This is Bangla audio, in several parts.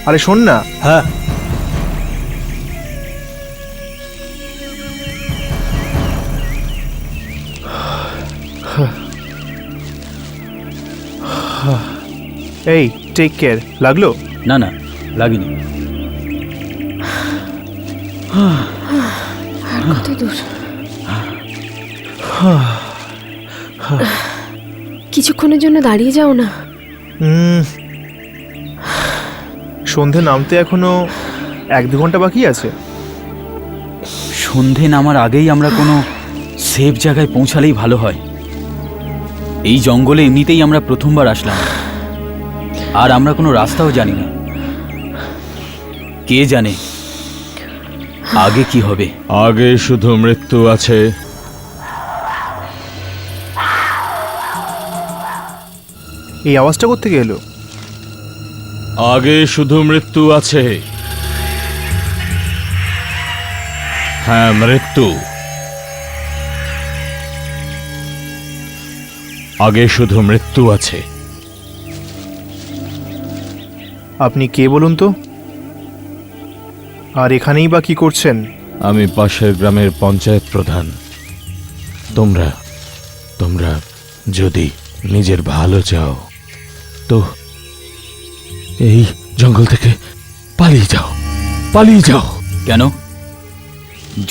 আরে শোন না। হ্যাঁ, এই টেক কেয়ার। লাগলো? না না লাগেনি। আর কত দূর? কিছুক্ষণের জন্য দাঁড়িয়ে যাও না। সন্ধে নামতে এখনো 1-2 ঘন্টা বাকি আছে। সন্ধে নামার আগেই আমরা কোনো সেফ জায়গায় পৌঁছালেই ভালো হয়। এই জঙ্গলে এমনিতেই আমরা প্রথমবার আসলাম, আর আমরা কোনো রাস্তাও জানি না। কে জানে আগে কি হবে। আগে শুধু মৃত্যু আছে। এই আওয়াজটা কোত্থেকে এলো? আগে শুধু মৃত্যু আছে। হ্যাঁ, মৃত্যু। আগে শুধু মৃত্যু আছে। আপনি কে বলুন তো? আর এখানেই বা কি করছেন? আমি পাশের গ্রামের পঞ্চায়েত প্রধান। তোমরা তোমরা যদি নিজের ভালো চাও তো এই জঙ্গল থেকে পালিয়ে যাও, পালিয়ে যাও। কেন?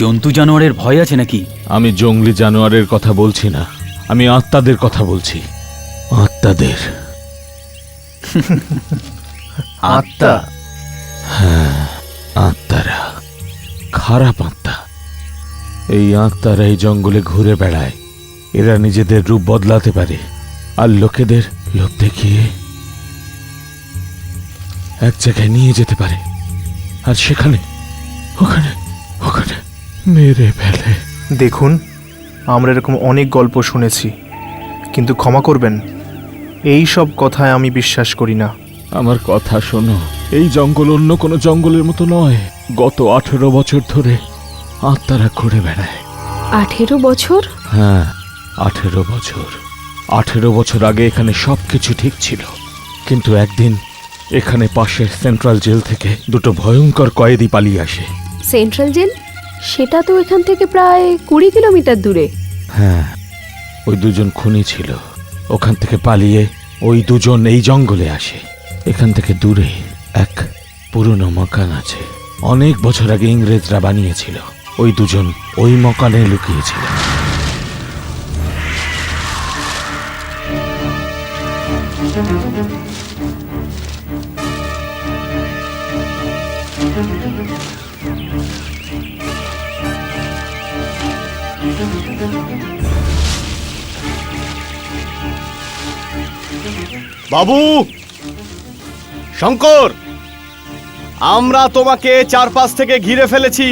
জন্তু জানোয়ারের ভয় আছে নাকি? আমি জঙ্গলি জানোয়ারের কথা বলছি না, আমি আত্মাদের কথা বলছি। আত্মাদের। আত্মা? হ্যাঁ, আত্মারা। খারাপ আত্মা। এই আত্মারা এই জঙ্গলে ঘুরে বেড়ায়। এরা নিজেদের রূপ বদলাতে পারে আর লোকেদের লোভ দেখিয়ে এক জায়গায় নিয়ে যেতে পারে, আর সেখানে ওখানে ওখানে মেরে ফেলে। দেখুন, আমরা এরকম অনেক গল্প শুনেছি, কিন্তু ক্ষমা করবেন, এই সব কথায় আমি বিশ্বাস করি না। আমার কথা শোনো, এই জঙ্গল অন্য কোনো জঙ্গলের মতো নয়। গত 18 বছর ধরে আত্মারা ঘুরে বেড়ায়। 18 বছর? হ্যাঁ, 18 বছর। 18 বছর আগে এখানে সবকিছু ঠিক ছিল, কিন্তু একদিন এখানে পাশের সেন্ট্রাল জেল থেকে দুটো ভয়ঙ্কর কয়েদি পালিয়ে আসে। Central jail? সেটা তো এখান থেকে প্রায় 20 কিলোমিটার দূরে। হ্যাঁ, ওই দুজন খুনি ছিল। ওখান থেকে পালিয়ে ওই দুজন এই জঙ্গলে আসে। এখান থেকে দূরে এক পুরনো মকান আছে, অনেক বছর আগে ইংরেজরা বানিয়েছিল। ওই দুজন ওই মকানে লুকিয়েছিল। বাবু, শঙ্কর, আমরা তোমাকে চারপাশ থেকে ঘিরে ফেলেছি।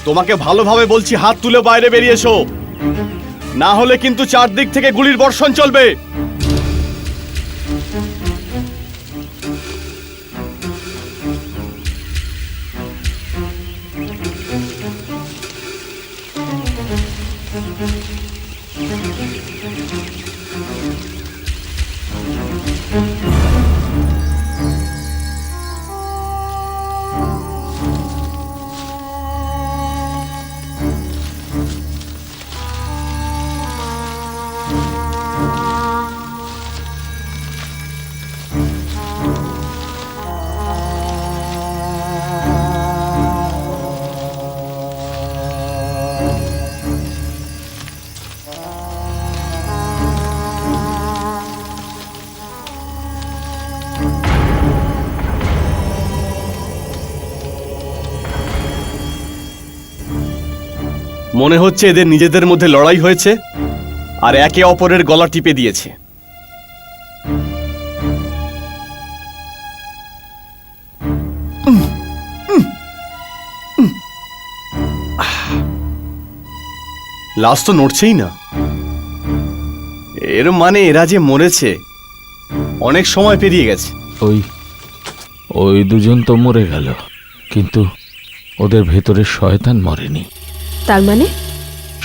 তোমাকে ভালোভাবে বলছি, হাত তুলে বাইরে বেরিয়ে এসো, না হলে কিন্তু চারদিক থেকে গুলির বর্ষণ চলবে। মনে হচ্ছে এদের নিজেদের মধ্যে লড়াই হয়েছে আর একে অপরের গলা টিপে দিয়েছে। লাশ তো নড়ছেই না। এর মানে এরা যে মরেছে অনেক সময় পেরিয়ে গেছে। ওই দুজন তো মরে গেল, কিন্তু ওদের ভেতরে শয়তান মরেনি। তার মানে?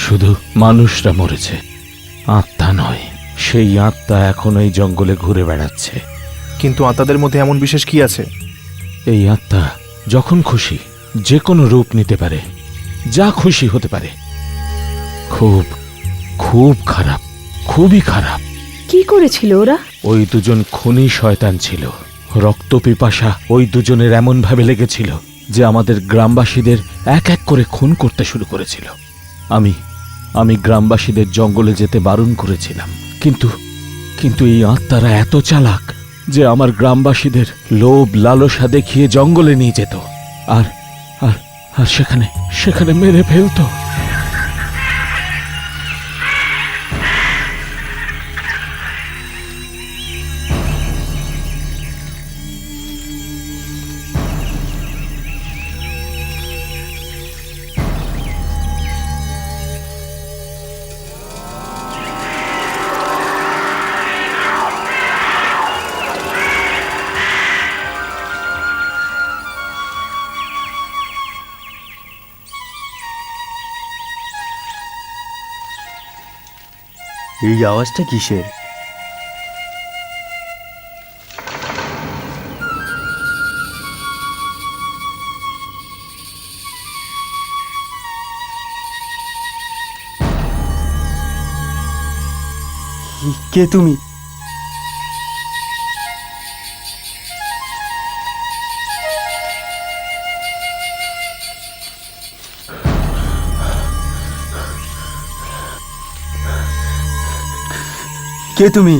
শুধু মানুষরা মরেছে, আত্মা নয়। সেই আত্মা এখন এই জঙ্গলে ঘুরে বেড়াচ্ছে। কিন্তু আত্মাদের মধ্যে এমন বিশেষ কি আছে এই আত্মা যখন খুশি যে কোনো রূপ নিতে পারে, যা খুশি হতে পারে। খুব খুব খারাপ, খুবই খারাপ। কি করেছিল ওরা? ওই দুজন খুনি শয়তান ছিল। রক্ত পিপাসা ওই দুজনের এমন ভাবে লেগেছিল যে আমাদের গ্রামবাসীদের এক এক করে খুন করতে শুরু করেছিল। আমি গ্রামবাসীদের জঙ্গলে যেতে বারণ করেছিলাম, কিন্তু এই আত্মারা এত চালাক যে আমার গ্রামবাসীদের লোভ লালসা দেখিয়ে জঙ্গলে নিয়ে যেত আর আর আর সেখানে মেরে ফেলতো। এই আওয়াজটা কিসের? কে তুমি? কে তুমি?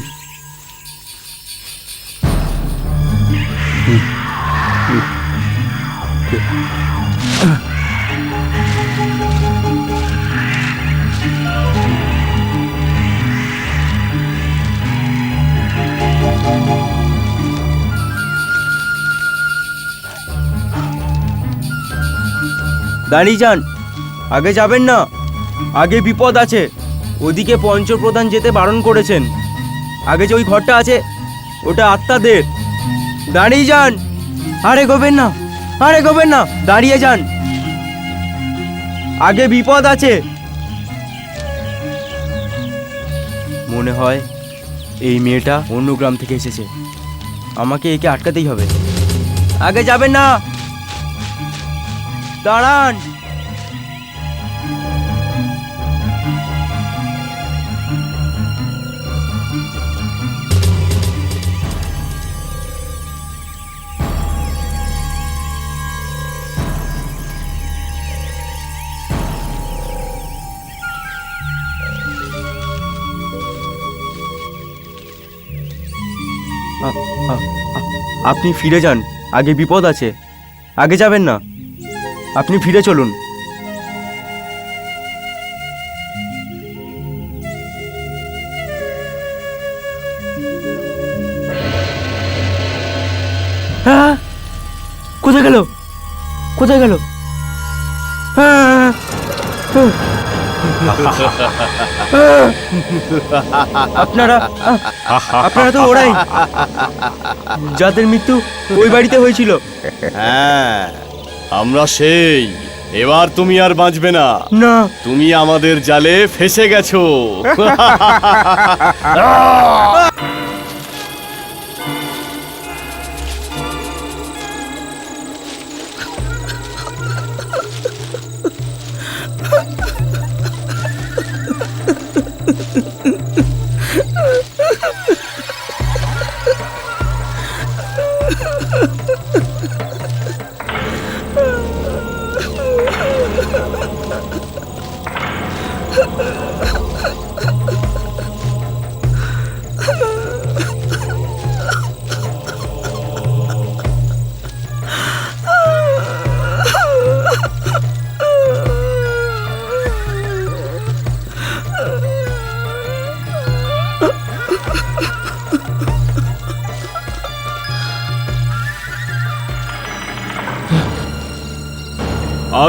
দাঁড়িয়ে যান, আগে যাবেন না, আগে বিপদ আছে। ওদিকে পঞ্চপ্রধান যেতে বারণ করেছেন। আগে যে ওই ঘরটা আছে ওটা আত্মাদের। দাঁড়িয়ে যান, আরে গোবেন না, আরে গোবেন না, দাঁড়িয়ে যান, আগে বিপদ আছে। মনে হয় এই মেয়েটা অন্য গ্রাম থেকে এসেছে, আমাকে একে আটকাতেই হবে। আগে যাবেন না, দাঁড়ান। আপনি ফিরে যান, আগে বিপদ আছে। আগে যাবেন না, আপনি ফিরে চলুন। হ্যাঁ, কোথায় গেল, কোথায় গেল? হ্যাঁ, আপনারা তো ওরাই যাদের মৃত্যু ওই বাড়িতে হয়েছিল। হ্যাঁ, আমরা সেই। এবার তুমি আর বাঁচবে না, না, তুমি আমাদের জালে ফেসে গেছো।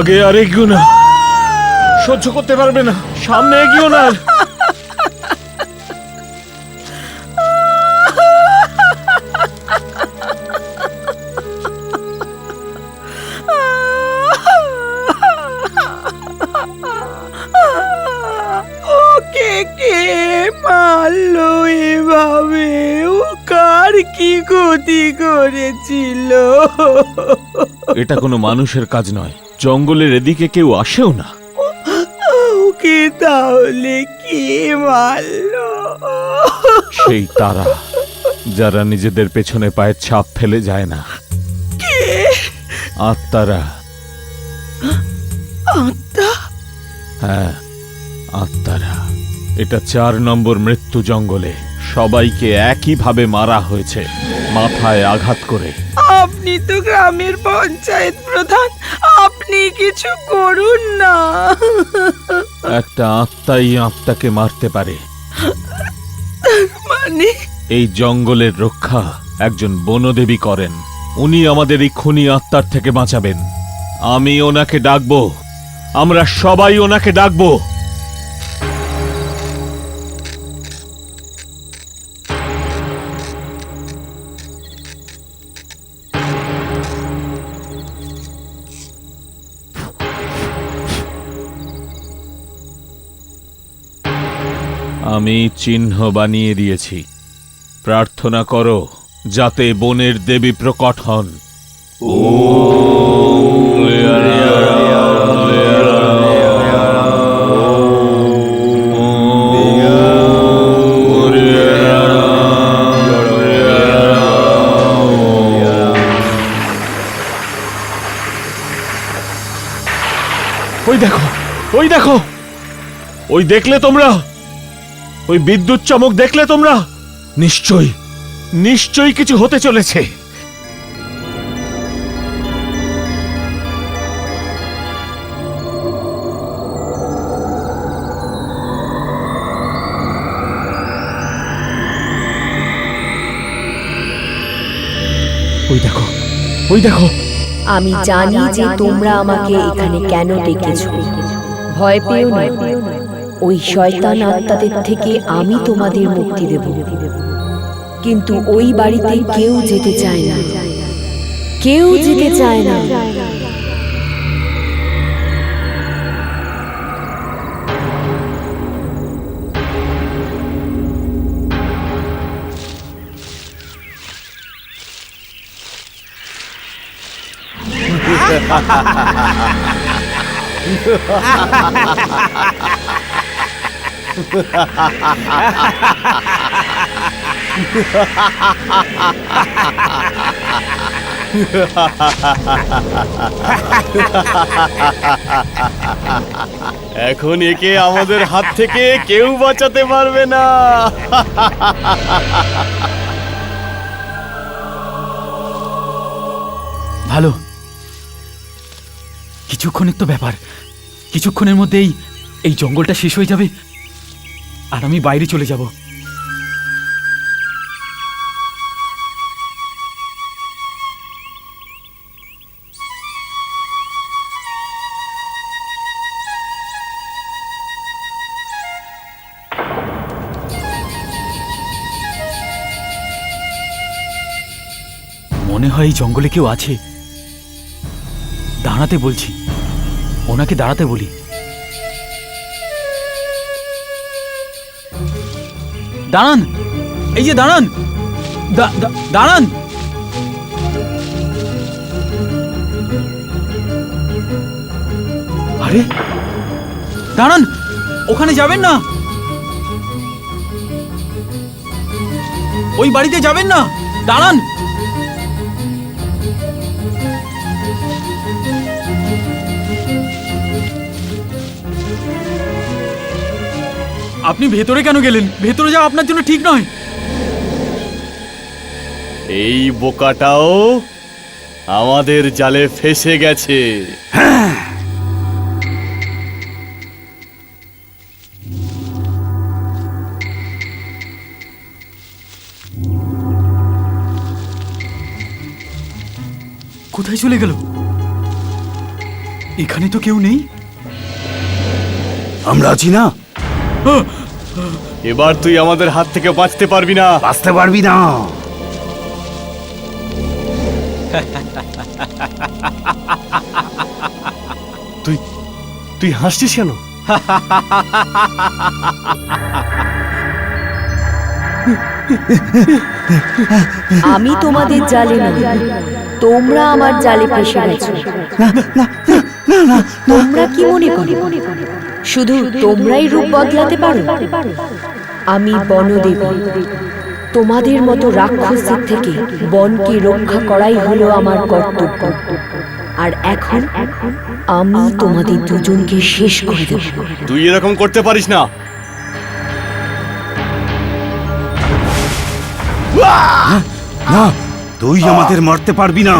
আগে আর এগিও না, সহ্য করতে পারবে না, সামনে এগিও না। ওকে কে মারলো এভাবে? ও কার কি ক্ষতি করেছিল? এটা কোনো মানুষের কাজ নয়, জঙ্গলের এদিকে কেউ আসেও না। ওকে তাহলে কে মারলো? সেই তারা যারা নিজেদের পেছনে পায়ের ছাপ ফেলে যায় না, আত্মারা। আত্মা? হ্যাঁ, আত্মারা। এটা 4 নম্বর মৃত্যু জঙ্গলে। সবাইকে একইভাবে মারা হয়েছে, মাথায় আঘাত করে। আপনি তো গ্রামের পঞ্চায়েত প্রধান, আপনি কিছু করুন না। একটা আত্মাই আত্মাকে মারতে পারে। মানে? এই জঙ্গলের রক্ষা একজন বনদেবী করেন। উনি আমাদের এই খুনি আত্মার থেকে বাঁচাবেন। আমি ওনাকে ডাকবো, আমরা সবাই ওনাকে ডাকবো। আমি চিহ্ন বানিয়ে দিয়েছি। প্রার্থনা করো যাতে বনের দেবী প্রকট হন। ওই দেখো, ওই দেখো, ওই দেখলে তোমরা? ওই বিদ্যুৎ চমক দেখলে তোমরা? নিশ্চয়ই নিশ্চয়ই কিছু হতে চলেছে। ওই দেখো, ওই দেখো। আমি জানি যে তোমরা আমাকে এখানে কেন ডেকেছ। ভয় পেও না, ওই শয়তান আত্মাদের থেকে আমি তোমাদের মুক্তি দেব। কিন্তু ওই বাড়িতে কেউ যেতে চায় না, কেউ যেতে চায় না। এখন একে আমাদের হাত থেকে কেউ বাঁচাতে পারবে না। ভালো, কিছুক্ষণের তো ব্যাপার। কিছুক্ষণের মধ্যেই এই জঙ্গলটা শেষ হয়ে যাবে আর আমি বাইরে চলে যাব। মনে হয় এই জঙ্গলে কেউ আছে। দাঁড়াতে বলছি, ওনাকে দাঁড়াতে বলি। দাঁড়ান, এই যে দাঁড়ান, দাঁড়ান। আরে দাঁড়ান, ওখানে যাবেন না, ওই বাড়িতে যাবেন না, দাঁড়ান। আপনি ভেতরে কেন গেলেন? ভেতরে যাওয়া আপনার জন্য ঠিক নয়। এই বোকাটাও আমাদের জালে ফেসে গেছে। কোথায় চলে গেল? এখানে তো কেউ নেই। আমরা আছি না, এবার তুই আমাদের হাত থেকে বাঁচতে পারবি না। বাঁচতে পারবি না। তুই তুই হাসছিস কেন? আমি তোমাদের জালে না, তোমরা আমার জালে ফেসে গেছো। তোমরা কি মনে করো শুধু তোমরাই রূপ বদলাতে পারো? আমি বনদেবী। তোমাদের মতো রাক্ষসদের থেকে বনকে রক্ষা করাই হলো আমার কর্তব্য। আর এখন আমি তোমাদের দুজনকে শেষ করে দেব। তুই এরকম করতে পারিস না। না, তুই আমাদের মারতে পারবি না।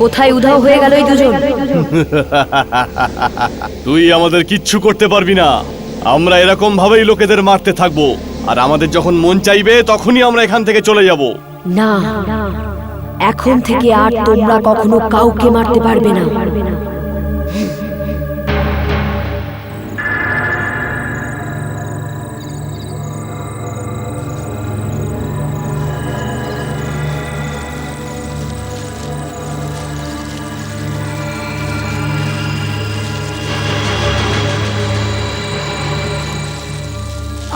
কোথায় উধাও হয়ে গেল এই দুজন? তুই আমাদের কিচ্ছু করতে পারবি না। আমরা এরকম ভাবেই লোকেদের মারতে থাকবো, আর আমাদের যখন মন চাইবে তখনই আমরা এখান থেকে চলে যাব। না, এখন থেকে আর তোমরা কখনো কাউকে মারতে পারবে না।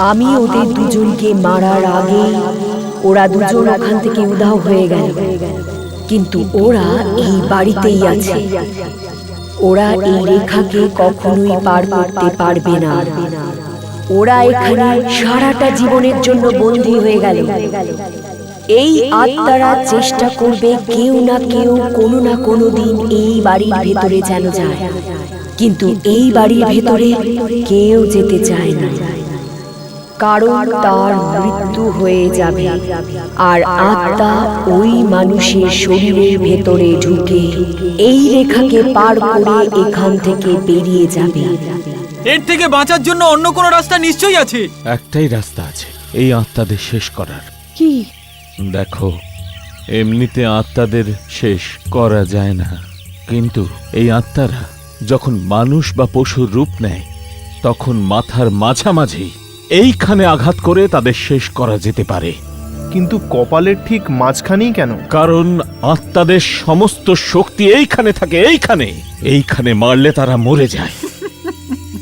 আমি ওদের দুজনকে মারার আগে ওরা দুজন ওখান থেকে উধাও হয়ে গেল, কিন্তু ওরা এই বাড়িতেই আছে। ওরা এই রেখাকে কখনোই পার করতে পারবে না। ওরা এখানে সারাটা জীবনের জন্য বন্দী হয়ে গেল। এই আত্মারা চেষ্টা করবে কেউ না কেউ কোনো না কোনো দিন এই বাড়ির ভেতরে যেন যায়, কিন্তু এই বাড়ির ভেতরে কেউ যেতে চায় না, কারণ তার মৃত্যু হয়ে যাবে। আর আত্মা ওই মানুষের শরীরের ভেতরে ঢুকে এই রেখাকে পার করে এখান থেকে বেরিয়ে যাবে। এর থেকে বাঁচার জন্য অন্য কোনো রাস্তা নিশ্চয়ই আছে। একটাই রাস্তা আছে এই আত্মাদের শেষ করার। কি? দেখো, এমনিতে আত্মাদের শেষ করা যায় না, কিন্তু এই আত্মারা যখন মানুষ বা পশুর রূপ নেয় তখন মাথার মাঝামাঝি এইখানে আঘাত করে তাদের শেষ করা যেতে পারে। কিন্তু কপালের ঠিক মাঝখানেই কেন? কারণ আত্মাদের সমস্ত শক্তি এইখানে থাকে, এইখানে মারলে তারা মরে যায়।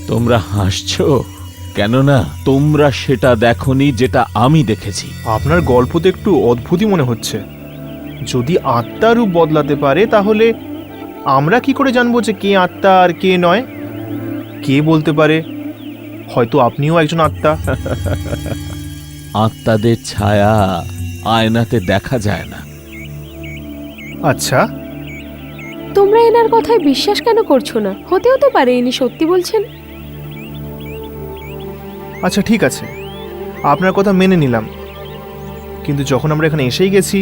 তোমরা হাসছো কেননা তোমরা সেটা দেখোনি যেটা আমি দেখেছি। আপনার গল্প তো একটু অদ্ভুতই মনে হচ্ছে। যদি আত্মা রূপ বদলাতে পারে তাহলে আমরা কি করে জানবো যে কে আত্মা আর কে নয়? কে বলতে পারে? হয়তো আপনিও একজন আত্মা। আত্মাদের ছায়া আয়নাতে দেখা যায় না। আচ্ছা, তোমরা এনার কথায় বিশ্বাস কেন করছো না? হতেও তো পারে ইনি সত্যি বলছেন। আচ্ছা ঠিক আছে, আপনার কথা মেনে নিলাম, কিন্তু যখন আমরা এখানে এসেই গেছি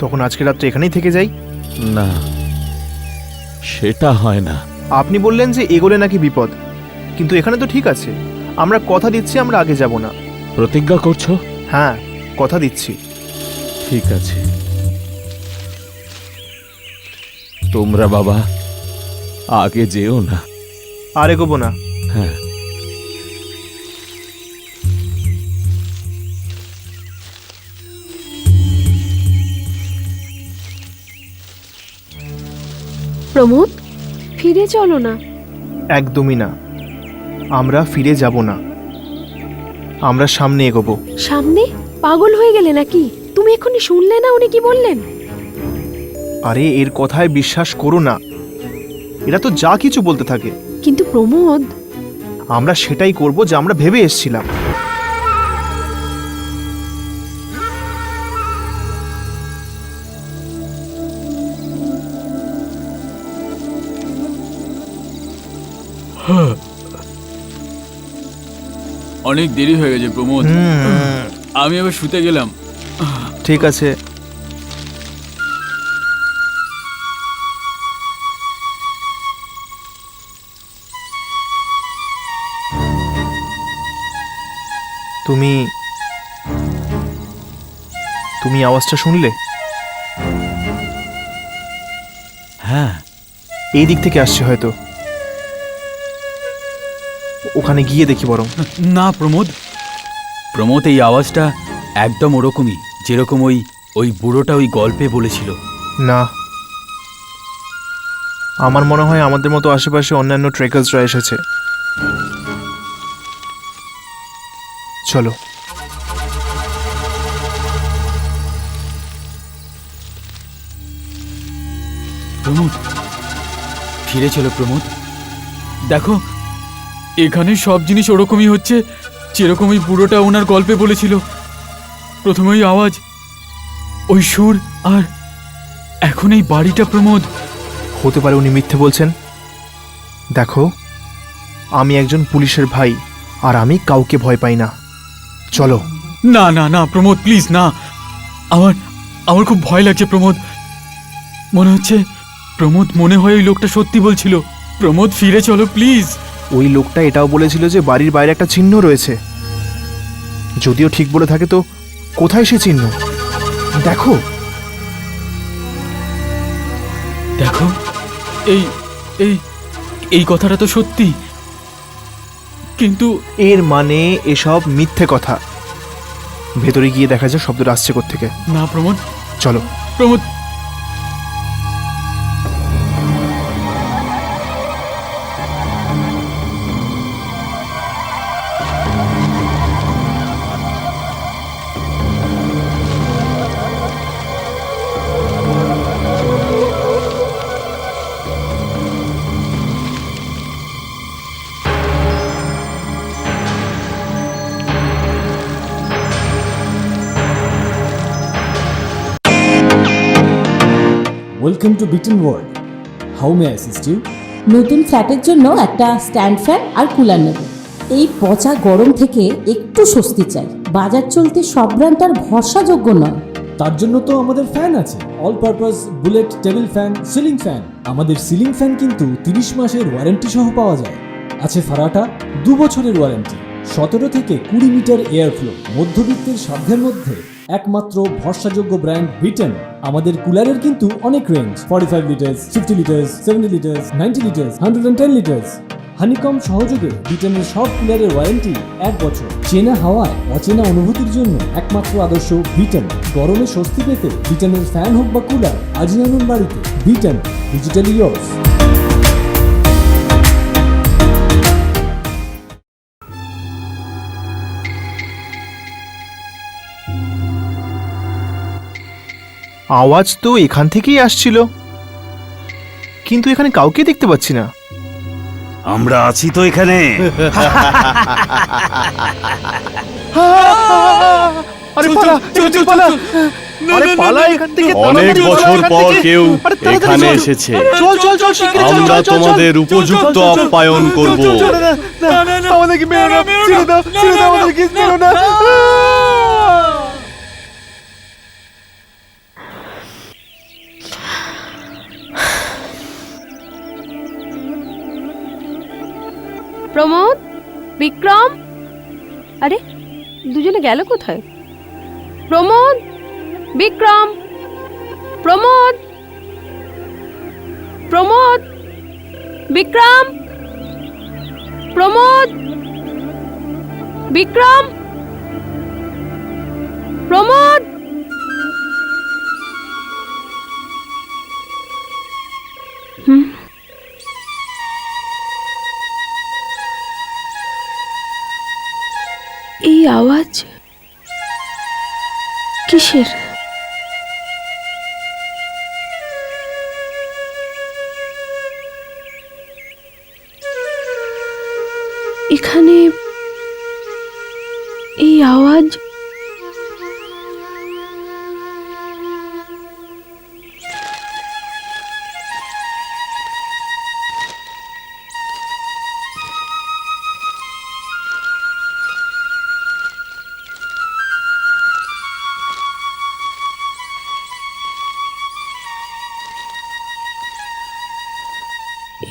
তখন আজকে রাত্রে এখানেই থেকে যাই। না, সেটা হয় না। আপনি বললেন যে এগোলে নাকি বিপদ, কিন্তু এখানে তো ঠিক আছে। আমরা কথা দিচ্ছি আমরা আগে যাব না। প্রতিজ্ঞা করছো? হ্যাঁ, কথা দিচ্ছি। ঠিক আছে, তোমরা বাবা আগে যেও না। আর এগোবো না। হ্যাঁ, প্রমোদ, ফিরে চলো না। একদমই না, আমরা ফিরে যাব না, আমরা সামনে এগোবো। সামনে? পাগল হয়ে গেলে নাকি? তুমি এখনই শুনলে না উনি কি বললেন? আরে এর কথায় বিশ্বাস করো না, এরা তো যা কিছু বলতে থাকে। কিন্তু প্রমোদ, আমরা সেটাই করব যা আমরা ভেবে এসেছিলাম। অনেক দেরি হয়ে গেছে প্রমোদ, আমি আবার শুতে গেলাম। ঠিক আছে, তুমি আওয়াজটা শুনলে? হ্যাঁ, এই দিক থেকে আসছে হয়তো। ওখানে গিয়ে দেখি বরং। না প্রমোদ, এই আওয়াজটা একদম ওরকমই যেরকম ওই বুড়োটা ওই গল্পে বলেছিল। না, আমার মনে হয় আমাদের মতো আশেপাশে অন্যান্য ট্রেকার্সরা এসেছে। চলো। প্রমোদ, ফিরে চলো প্রমোদ। দেখো, এখানে সব জিনিস ওরকমই হচ্ছে যেরকম ওই বুড়োটা ওনার গল্পে বলেছিল। প্রথমে ওই আওয়াজ, ওই সুর, আর এখন এই বাড়িটা। প্রমোদ, হতে পারে উনি মিথ্যে বলছেন। দেখো, আমি একজন পুলিশের ভাই, আর আমি কাউকে ভয় পাই না। চলো। না না না প্রমোদ, প্লিজ না। আমার আমার খুব ভয় লাগছে প্রমোদ। মনে হচ্ছে প্রমোদ, মনে হয় ওই লোকটা সত্যি বলছিল। প্রমোদ, ফিরে চলো প্লিজ। ওই লোকটা এটাও বলেছিল যে বাড়ির বাইরে একটা চিহ্ন রয়েছে। যদিও ঠিক বলে থাকে তো কোথায় সে চিহ্ন? দেখো। দেখো, এই এই এই কথাটা তো সত্যি, কিন্তু এর মানে এসব মিথ্যে কথা। ভেতরে গিয়ে দেখা যায় শব্দটা আসছে কোত্থেকে। না প্রমোদ, চলো। Pramod. Welcome to bitten world. How may assist you? নতুন ফ্ল্যাটের জন্য একটা স্ট্যান্ড ফ্যান আর কুলার নেব। এই পচা গরম থেকে একটু স্বস্তি চাই। বাজার চলতে সব ব্র্যান্ড আর ভরসাযোগ্য নয়। তার জন্য তো আমাদের ফ্যান আছে, all purpose bullet table fan, ceiling fan. আমাদের সিলিং ফ্যান কিন্তু 30 মাসের ওয়ারেন্টি সহ পাওয়া যায়। আছে ফারাটা 2 বছরের ওয়ারেন্টি, 17 থেকে 20 মিটার এয়ার ফ্লো, মধ্যবিত্তের সাধ্যের মধ্যে একমাত্র ভরসাযোগ্য ব্র্যান্ড বিটেন। আমাদের কুলারের কিন্তু অনেক range, 45 litres, 50 litres, 70 litres, 90 litres, 110 litres. Honeycomb সহযোগে বিটেনের সব কুলারের ওয়ারেন্টি 1 বছর। চেনা হাওয়ায় অচেনা অনুভূতির জন্য একমাত্র আদর্শ বিটেন। গরমে স্বস্তি পেতে বিটেনের ফ্যান হোক বা কুলার, আজই আনুন বাড়িতে। Beaten, digitally yours. আওয়াজ তো এখান থেকেই আসছিল, কিন্তু এখানে কাউকে দেখতে পাচ্ছি না। আমরা আছি তো এখানে। আরে পালা, চল পালা। আরে পালা এখান থেকে। অনেক বছর পর কেউ এখানে এসেছে। চল চল চল, শিগগিরই চল। আমরা চল, চল, চল। তোমাদের উপযুক্ত আপ্যায়ন করব। আমাদেরকে মেরো না, ছেড়ে দাও, ছেড়ে দাও, আমাদেরকে মেরো না। প্রমোদ, বিক্রম, আরে দুজনে গেল কোথায়? প্রমোদ, বিক্রম, প্রমোদ, প্রমোদ, বিক্রম, প্রমোদ, বিক্রম, প্রমোদ। এই আওয়াজ কিসের? এখানে এই আওয়াজ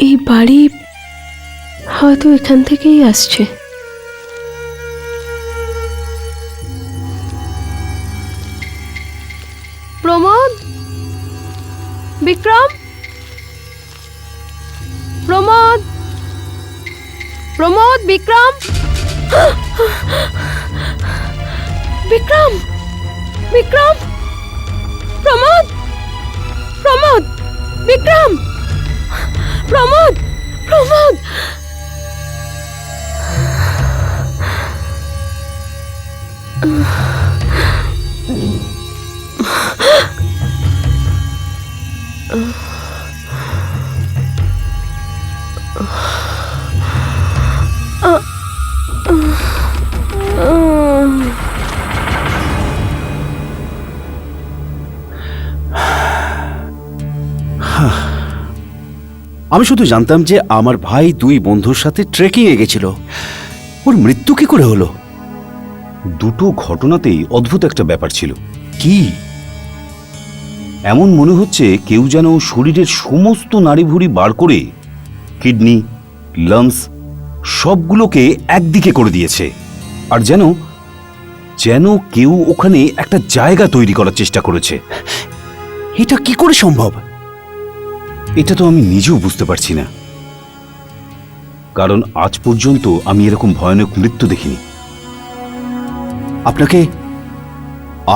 এই বাড়ি হয়তো এখান থেকেই আসছে। প্রমোদ, বিক্রম, প্রমোদ, প্রমোদ, বিক্রম, বিক্রম, বিক্রম, প্রমোদ, প্রমোদ, বিক্রম, প্রমোদ, প্রমোদ। আমি শুধু জানতাম যে আমার ভাই 2 বন্ধুর সাথে ট্রেকিংয়ে গেছিল। ওর মৃত্যু কি করে হলো? দুটো ঘটনাতেই অদ্ভুত একটা ব্যাপার ছিল। কি এমন মনে হচ্ছে কেউ যেন শরীরের সমস্ত নাড়িভুড়ি বার করে কিডনি, লাংস সবগুলোকে একদিকে করে দিয়েছে, আর যেন যেন কেউ ওখানে একটা জায়গা তৈরি করার চেষ্টা করেছে। এটা কি করে সম্ভব? এটা তো আমি নিজেও বুঝতে পারছি না, কারণ আজ পর্যন্ত আমি এরকম ভয়ানক মৃত্যু দেখিনি। আপনাকে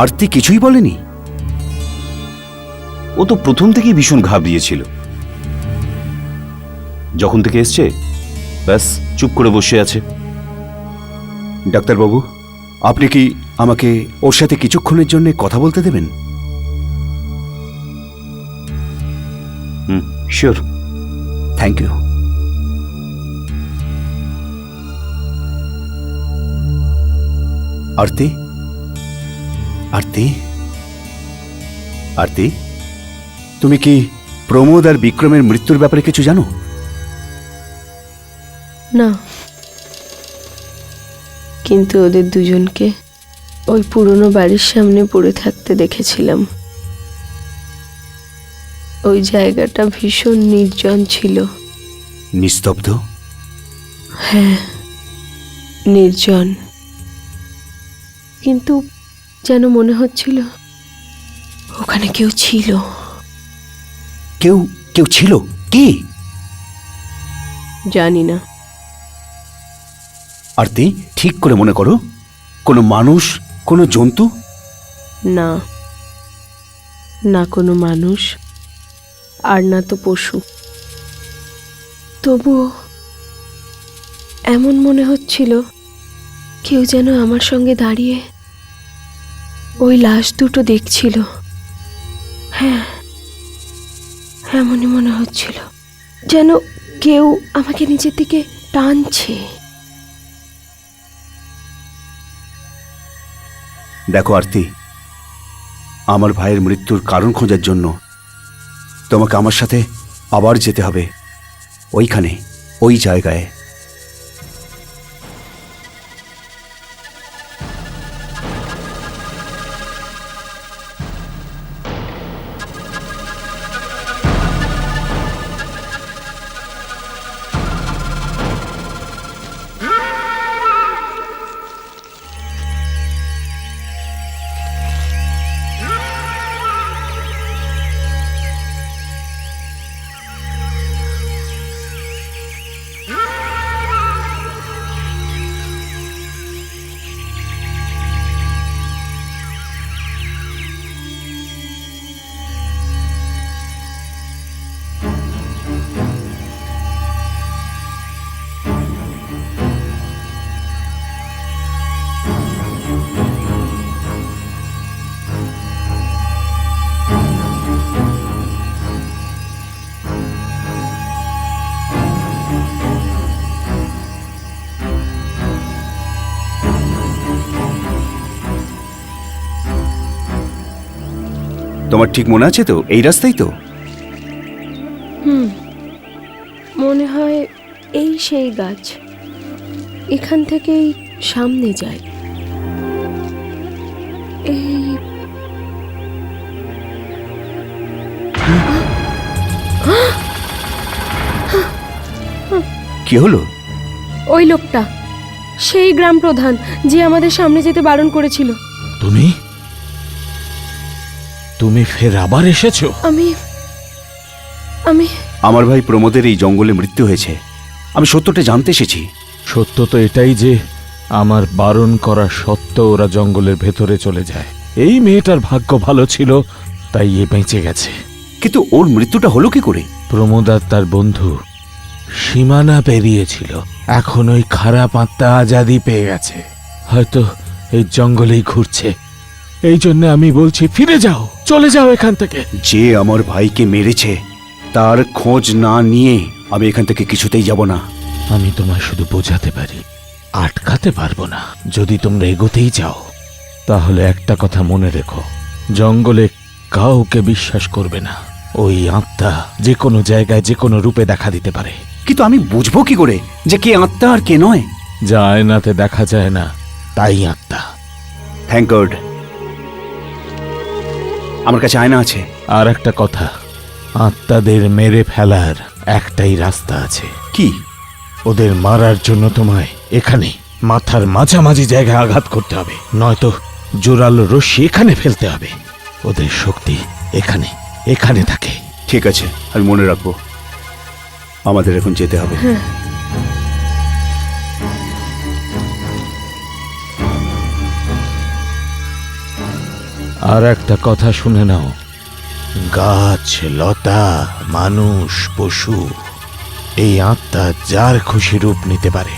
আরতি কিছুই বলেনি? ও তো প্রথম থেকেই ভীষণ ঘাবড়িয়েছিল। যখন থেকে এসছে ব্যাস চুপ করে বসে আছে। ডাক্তারবাবু, আপনি কি আমাকে ওর সাথে কিছুক্ষণের জন্য কথা বলতে দেবেন? Sure, thank you. Aarti, Aarti, Aarti, তুমি কি প্রমোদ আর বিক্রমের মৃত্যুর ব্যাপারে কিছু জানো? না, কিন্তু ওদের দুজনকে ওই পুরনো বাড়ির সামনে পড়ে থাকতে দেখেছিলাম। ওই জায়গাটা ভীষণ নির্জন ছিল। নিস্তব্ধ? হ্যাঁ, নির্জন, কিন্তু যেন মনে হচ্ছিল ওখানে কেউ ছিল। কেউ কেউ ছিল? কে? জানি না। আরতি, ঠিক করে মনে করো, কোনো মানুষ, কোনো জন্তু? না, না কোনো মানুষ, আর না তো পশু। তবুও এমন মনে হচ্ছিল কেউ যেন আমার সঙ্গে দাঁড়িয়ে ওই লাশ দুটো দেখছিল। হ্যাঁ, এমনই মনে হচ্ছিল, যেন কেউ আমাকে নিচের দিকে টানছে। দেখো আরতি, আমার ভাইয়ের মৃত্যুর কারণ খোঁজার জন্য তোমাকে আমার সাথে আবার যেতে হবে, ওইখানে, ওই জায়গায়। তোমার ঠিক মনে আছে তো? এই রাস্তাই তো? মনে হয় এই সেই গাছ, এখান থেকেই সামনে যায়। এই কি হলো? ওই লোকটা, সেই গ্রাম প্রধান যে আমাদের সামনে যেতে বারণ করেছিল। তুমি তুমি ফের আবার এসেছো? আমি আমার ভাই প্রমোদের এই জঙ্গলে মৃত্যু হয়েছে। আমি সত্যটা জানতে এসেছি। সত্য তো এটাই যে আমার বারণ করা সত্ত্বেও ওরা জঙ্গলের ভেতরে চলে যায়। এই মেয়েটার ভাগ্য ভালো ছিল, তাই এ বেঁচে গেছে। কিন্তু ওর মৃত্যুটা হলো কি করে? প্রমোদ আর তার বন্ধু সীমানা পেরিয়েছিল, এখন ওই খারাপ আত্মা আজাদি পেয়ে গেছে, হয়তো এই জঙ্গলেই ঘুরছে। এই জন্য আমি বলছি, ফিরে যাও, চলে যাও এখান থেকে। যে আমার ভাইকে মেরেছে তার খোঁজ না নিয়ে আমি এখান থেকে কিছুতেই যাব না। আমি তোমায় শুধু বোঝাতে পারি, আটকাতে পারবো না। যদি তোমরা এগোতেই যাও তাহলে একটা কথা মনে রেখো, জঙ্গলে কাউকে বিশ্বাস করবে না। ওই আত্মা যে কোনো জায়গায় যে কোনো রূপে দেখা দিতে পারে। কিন্তু আমি বুঝবো কি করে যে কে আত্মা আর কে নয়? যা আয়নাতে দেখা যায় না তাই আত্মা। থ্যাংক গড আমার কাছে আয়না আছে। আর একটা কথা, আত্মাদের মেরে ফেলার একটাই রাস্তা আছে। কি? ওদের মারার জন্য তোমায় এখানে মাথার মাঝামাঝি জায়গায় আঘাত করতে হবে, নয়তো জোরালো রশ্মি এখানে ফেলতে হবে। ওদের শক্তি এখানে এখানে থাকে। ঠিক আছে, আমি মনে রাখবো। আমাদের এখন যেতে হবে। আর একটা কথা শুনে নাও, গাছ, লতা, মানুষ, পশু, এই আত্মা যার খুশি রূপ নিতে পারে।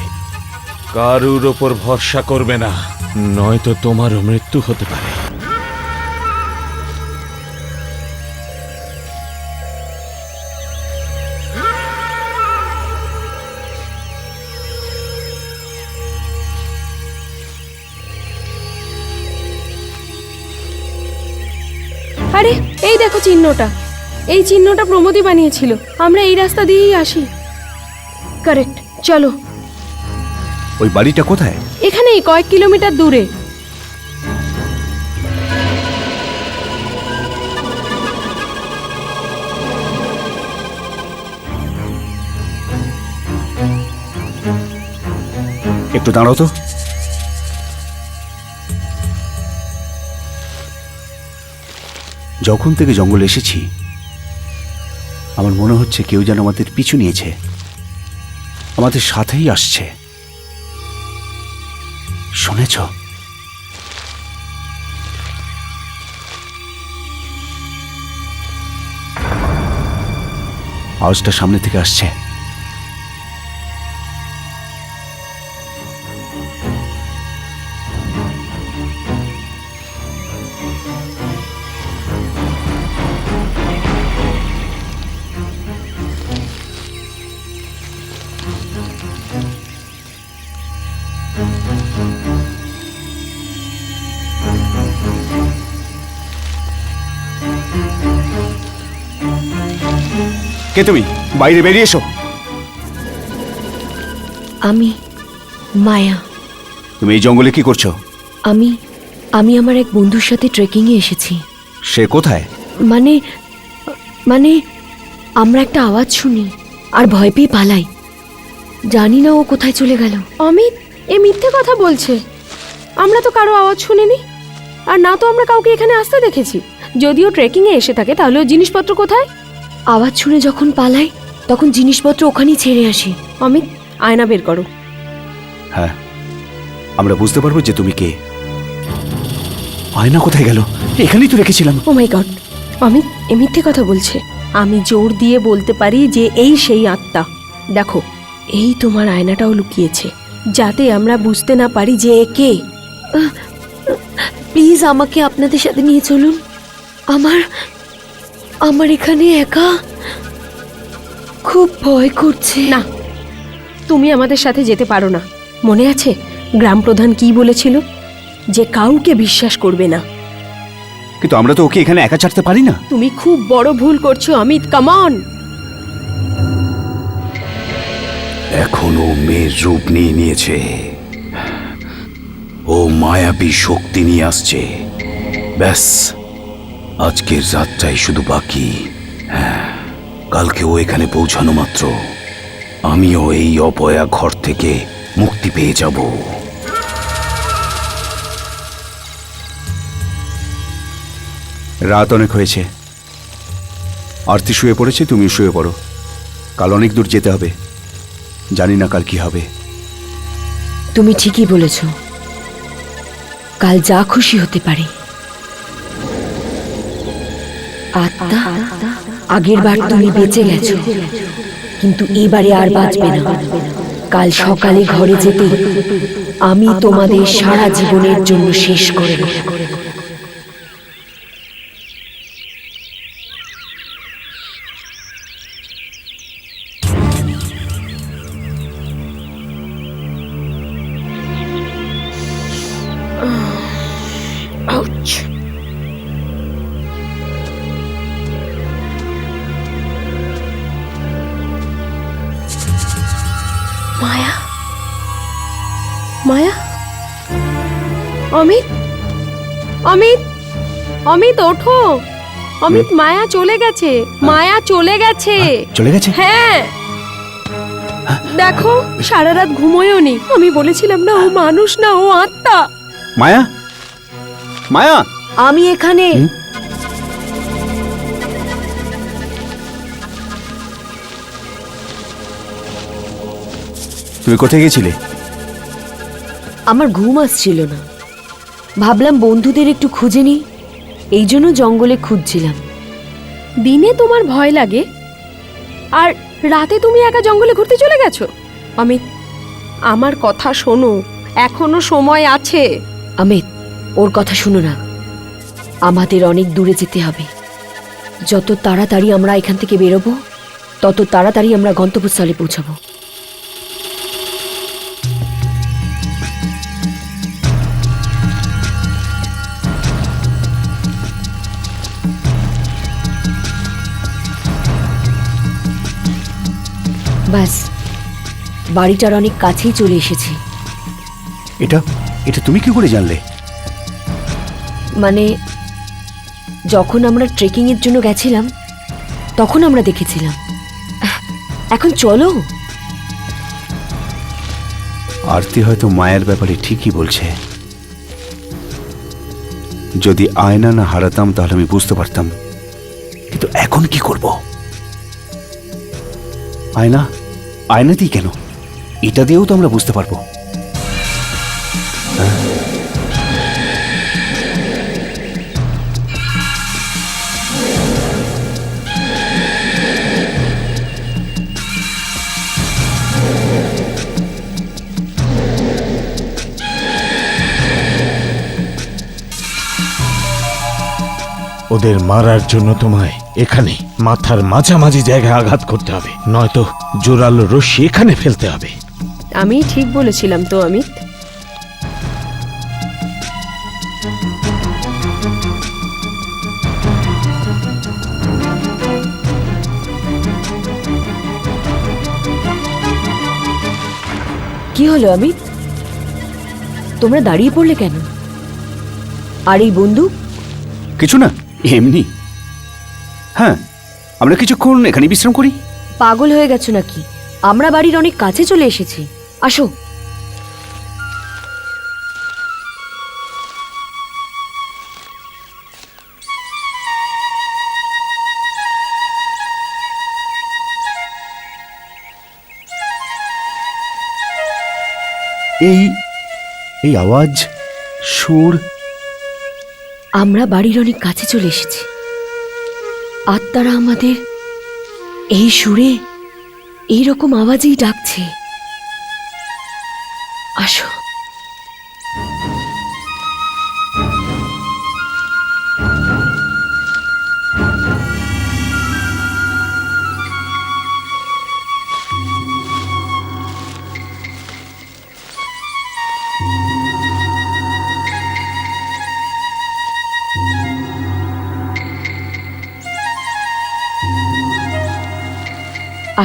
কারুর ওপর ভরসা করবে না, নয়তো তোমারও মৃত্যু হতে পারে। আরে এই দেখো চিহ্নটা, এই চিহ্নটা প্রমোদই বানিয়েছিল। আমরা এই রাস্তা দিয়েই আসি। কারেক্ট, চলো। ওই বাড়িটা কোথায়? এখানেই কয়েক কিলোমিটার দূরে। একটু দাঁড়াও তো। যখন থেকে জঙ্গলে এসেছি আমার মনে হচ্ছে কেউ যেন আমাদের পিছু নিয়েছে, আমাদের সাথেই আসছে। শুনেছ? আওয়াজটা সামনে থেকে আসছে। কে তুমি? বাইরে বেরিয়ে এসো। আমি মায়া। তুমি এই জঙ্গলে কি করছো? আমি আমি আমার এক বন্ধুর সাথে ট্রেকিংয়ে এসেছি। সে কোথায়? মানে মানে আমরা একটা আওয়াজ শুনি আর ভয় পেয়ে পালাই। জানি না ও কোথায় চলে গেল। অমিত এ মিথ্যে কথা বলছে। আমরা তো কারো আওয়াজ শুনিনি, আর না তো আমরা কাউকে এখানে আসতে দেখেছি। যদিও ট্রেকিংয়ে এসে থাকে, তাহলে ওর জিনিসপত্র কোথায়? আওয়াজ শুনে যখন পালাই তখন জিনিসপত্র ওখানেই ছেড়ে আসি। অমিত, আয়না বের করো। হ্যাঁ, আমরা বুঝতে পারবো যে তুমি কে। আয়না কোথায় গেল? এখানেই তো রেখেছিলাম। ও মাই গড, অমিত এ মিথ্যে কথা বলছে। আমি জোর দিয়ে বলতে পারি যে এই সেই আত্মা। দেখো, এই তোমার আয়নাটাও লুকিয়েছে, যাতে আমরা বুঝতে না পারি যে এ কে। প্লিজ আমাকে আপনাদের সাথে নিয়ে চলুন। আমার এখানে একা খুব ভয় করছে। না, তুমি আমাদের সাথে যেতে পারো না। মনে আছে গ্রাম প্রধান কি বলেছিল? যে কাউকে বিশ্বাস করবে না। কিন্তু আমরা তো ওকে এখানে একা ছাড়তে পারি না। তুমি খুব বড় ভুল করছো অমিত, কাম অন। এখনো মেয়ের রূপ নিয়ে নিয়েছে। ও মায়াবী শক্তি নিয়ে আসছে। ব্যাস, আজকের রাতটাই শুধু বাকি। হ্যাঁ, কালকে ও এখানে পৌঁছানো মাত্র আমিও এই অপয়া ঘর থেকে মুক্তি পেয়ে যাব। রাত অনেক হয়েছে, আরতি শুয়ে পড়েছে, তুমি শুয়ে পড়ো। কাল অনেক দূর যেতে হবে, জানি না কাল কি হবে। তুমি ঠিকই বলেছ, কাল যা খুশি হতে পারে। আত্মা, আগের বার তুমি বেঁচে গেছো, কিন্তু এবারে আর বাঁচবে না। কাল সকালে ঘরে যেতে আমি তোমাদের সারা জীবনের জন্য শেষ করে দেব। অমিত, অমিত, অমিত ওঠো। অমিত, মায়া চলে গেছে, মায়া চলে গেছে। চলে গেছে? হ্যাঁ, দেখো সারা রাত ঘুমোয়ও নি। আমি বলেছিলাম না ও মানুষ না, ও আত্মা। মায়া, মায়া, আমি এখানে। তুমি কোথায় গেছিলে? আমার ঘুম আসছিল না, ভাবলাম বন্ধুদের একটু খুঁজে নি, এই জন্য জঙ্গলে খুঁজছিলাম। দিনে তোমার ভয় লাগে আর রাতে তুমি একা জঙ্গলে ঘুরতে চলে গেছো। অমিত, আমার কথা শোনো, এখনো সময় আছে। অমিত, ওর কথা শুনো না, আমাদের অনেক দূরে যেতে হবে। যত তাড়াতাড়ি আমরা এখান থেকে বেরোবো তত তাড়াতাড়ি আমরা গন্তব্যস্থলে পৌঁছাবো। ব্যাস, বাড়িটার অনেক কাছেই চলে এসেছি। এটা এটা তুমি কি করে জানলে? মানে যখন আমরা ট্রেকিং এর জন্য গেছিলাম তখন আমরা দেখেছিলাম। এখন চলো। আরতি হয়তো মায়ের ব্যাপারে ঠিকই বলছে। যদি আয়না না হারাতাম তাহলে আমি বুঝতে পারতাম, কিন্তু এখন কি করব? আয়না, আয়নাতেই কেন, এটা দিয়েও তো আমরা বুঝতে পারবো। ওদের মারার জন্য তোমায় এখানে মাথার মাঝামাঝি জায়গায় আঘাত করতে হবে, নয়তো জোরালো রশ্মি এখানে ফেলতে হবে। আমি ঠিক বলেছিলাম তো অমিত। কি হলো অমিত, তোমরা দাঁড়িয়ে পড়লে কেন? আর এই বন্দুক? কিছু না, এমনি। হ্যাঁ, আমরা কিছুক্ষণ এখানে বিশ্রাম করি। পাগল হয়ে গেছো নাকি? আমরা বাড়ির অনেক কাছে চলে এসেছি, আসো। এই এই আওয়াজ, সুর। আমরা বাড়ির অনেক কাছে চলে এসেছি। আত্মারা আমাদের এই সুরে, এইরকম আওয়াজেই ডাকছে। আসো।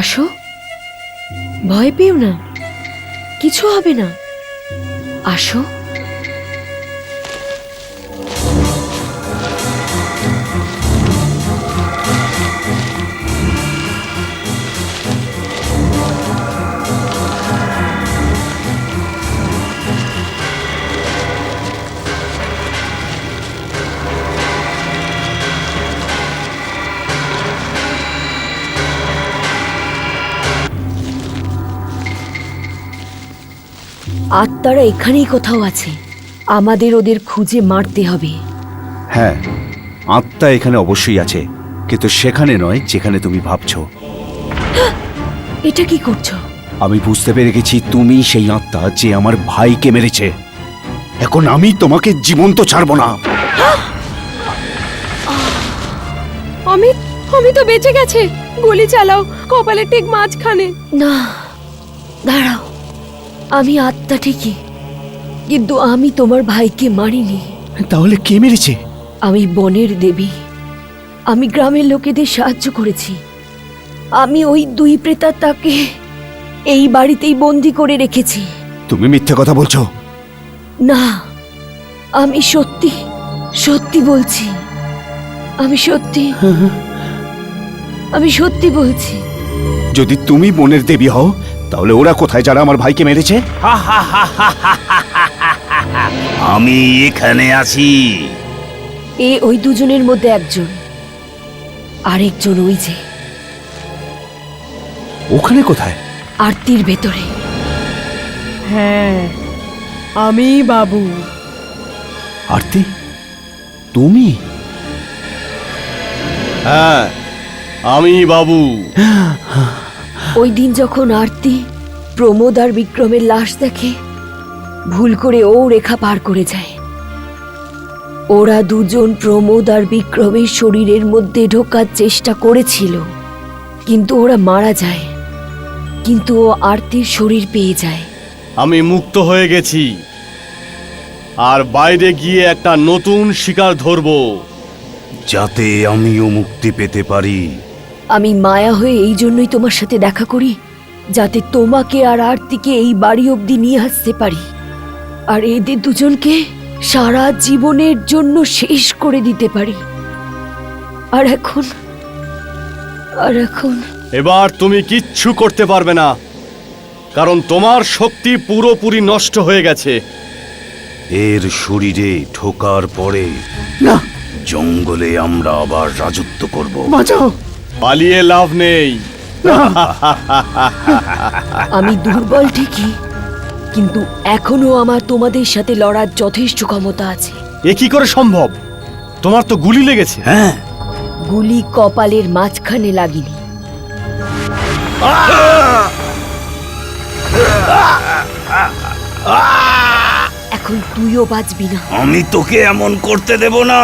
আসো, ভয় পেও না, কিছু হবে না। আসো। আত্মারা এখানেই কোথাও আছে, আমাদের ওদের খুঁজে মারতে হবে। হ্যাঁ, আত্মা এখানে অবশ্যই আছে, কিন্তু সেখানে নয় যেখানে তুমি ভাবছো। এটা কি করছো? আমি বুঝতে পেরে গেছি তুমি সেই আত্মা যে আমার ভাইকে মেরেছে। এখন আমি তোমাকে জীবন্ত ছাড়বো না। অমিত, অমিত তো বেঁচে গেছে। গুলি চালাও কপালে ঠিক মাঝখানে। না, দাঁড়াও, আমি আত্মা ঠিকই, কিন্তু আমি তোমার ভাইকে মারিনি। তাহলে কে মেরেছে? আমি বনের দেবী, আমি গ্রামের লোকেদের সাহায্য করেছি। আমি ওই দুই প্রেতাত্মাকে এই বাড়িতেই বন্দি করে রেখেছি। তুমি মিথ্যে কথা বলছো। না, আমি সত্যি সত্যি বলছি, আমি সত্যি বলছি। যদি তুমি বনের দেবী হও তাহলে ওরা কোথায় যারা আমার ভাইকে মেরেছে? আমি এখানে আছি। ওই দুজনের মধ্যে একজন, আরেকজন ওই যে ওখানে কোথায়? আরতির ভেতরে। হ্যাঁ, আমি বাবু। আরতি, তুমি? হ্যাঁ, আমি বাবু। ওই দিন যখন আরতি প্রমোদ আর বিক্রমের লাশ দেখে, ভুল করে ও রেখা পার করে যায়। ওরা দুজন প্রমোদ আর বিক্রমের শরীরের মধ্যে ঢোকার চেষ্টা করেছিল, কিন্তু ওরা মারা যায়। কিন্তু ও আরতির শরীর পেয়ে যায়। আমি মুক্ত হয়ে গেছি, আর বাইরে গিয়ে একটা নতুন শিকার ধরবো, যাতে আমিও মুক্তি পেতে পারি। আমি মায়া হয়ে এই জন্যই তোমার সাথে দেখা করি, যাতে তোমাকে আর আরতিকে এই বাড়ি অবধি নিয়ে আসতে পারি, আর এদের দুজনকে সারা জীবনের জন্য শেষ করে দিতে পারি। আর এখন এবার তুমি কিচ্ছু করতে পারবে না, কারণ তোমার শক্তি পুরোপুরি নষ্ট হয়ে গেছে। এর শরীরে ঢোকার পরে না, জঙ্গলে আমরা আবার রাজত্ব করব। বাঁচাও! পালিয়ে লাভ নেই। আমি দুর্বল ঠিকই, কিন্তু এখনো আমার তোমাদের সাথে লড়ার যথেষ্ট ক্ষমতা আছে। এ কি করে সম্ভব? তোমার তো গুলি লেগেছে। হ্যাঁ, গুলি কপালের মাঝখানে লাগেনি। এখন তুইও বাঁচবি না। আমি তোকে এমন করতে দেব না।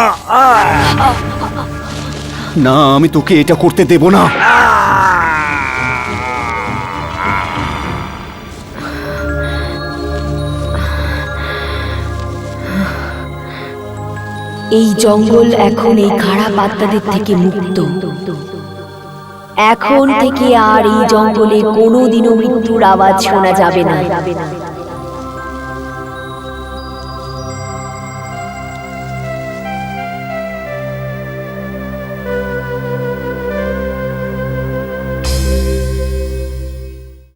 না, আমি তোকে এটা করতে দেব না। এই জঙ্গল এখন এই খারাপ আত্মাদের থেকে মুক্ত। এখন থেকে আর এই জঙ্গলে কোনোদিনও মৃত্যুর আওয়াজ শোনা যাবে না।